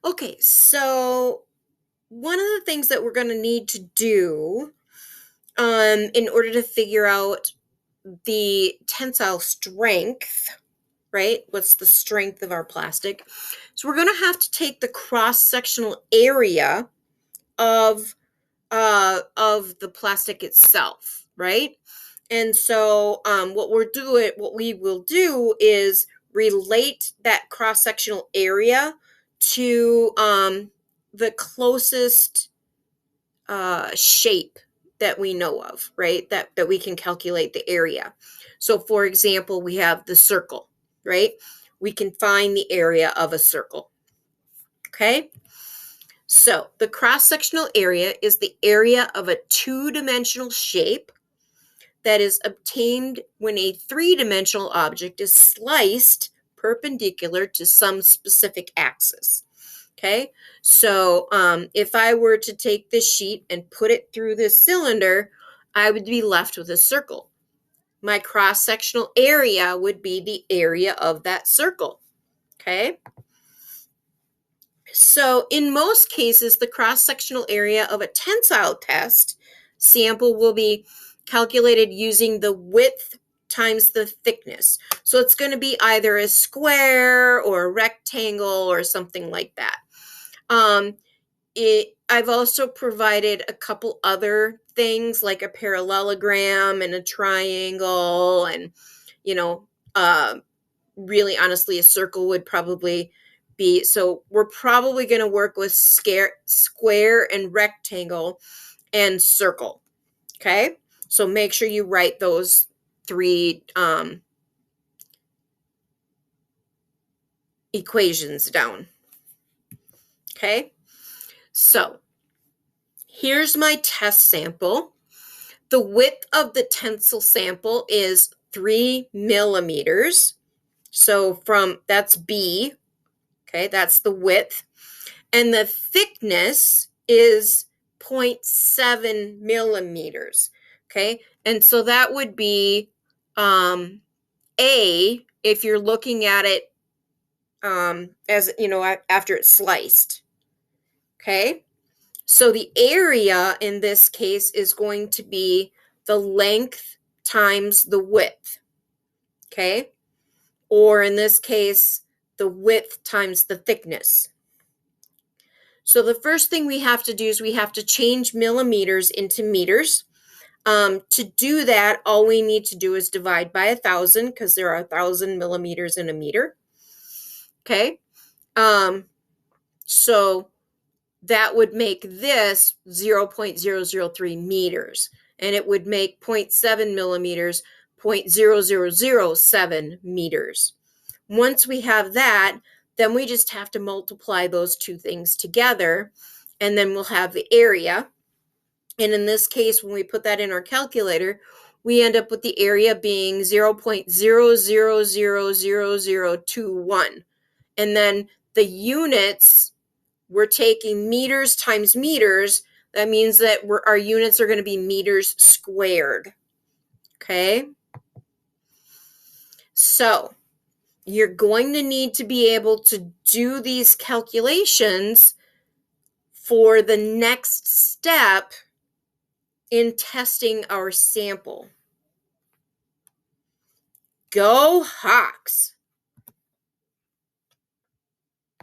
Okay, so one of the things that we're going to need to do in order to figure out the tensile strength, right? What's the strength of our plastic? So we're going to have to take the cross-sectional area of the plastic itself, right? And so what we will do is relate that cross-sectional area to the closest shape that we know of, right? That we can calculate the area. So for example, we have the circle, right? We can find the area of a circle. Okay? So the cross-sectional area is the area of a two-dimensional shape that is obtained when a three-dimensional object is sliced perpendicular to some specific axis. Okay, so if I were to take this sheet and put it through this cylinder, I would be left with a circle. My cross-sectional area would be the area of that circle. Okay, so in most cases, the cross-sectional area of a tensile test sample will be calculated using the width times the thickness. So it's going to be either a square or a rectangle or something like that. I've also provided a couple other things like a parallelogram and a triangle, and really honestly a circle would probably be. So we're probably going to work with square and rectangle and circle. Okay, so make sure you write those three equations down. Okay, so here's my test sample. The width of the tensile sample is 3 millimeters. So that's B. Okay, that's the width. And the thickness is 0.7 millimeters. Okay, and so that would be A if you're looking at it as, after it's sliced. Okay. So the area in this case is going to be the length times the width, okay? Or in this case, the width times the thickness. So the first thing we have to do is we have to change millimeters into meters. To do that, all we need to do is divide by 1,000 because there are 1,000 millimeters in a meter, okay? So that would make this 0.003 meters, and it would make 0.7 millimeters 0.0007 meters. Once we have that, then we just have to multiply those two things together, and then we'll have the area. And in this case, when we put that in our calculator, we end up with the area being 0.000021. And then the units, we're taking meters times meters. That means that our units are going to be meters squared. Okay? So you're going to need to be able to do these calculations for the next step in testing our sample. Go Hawks!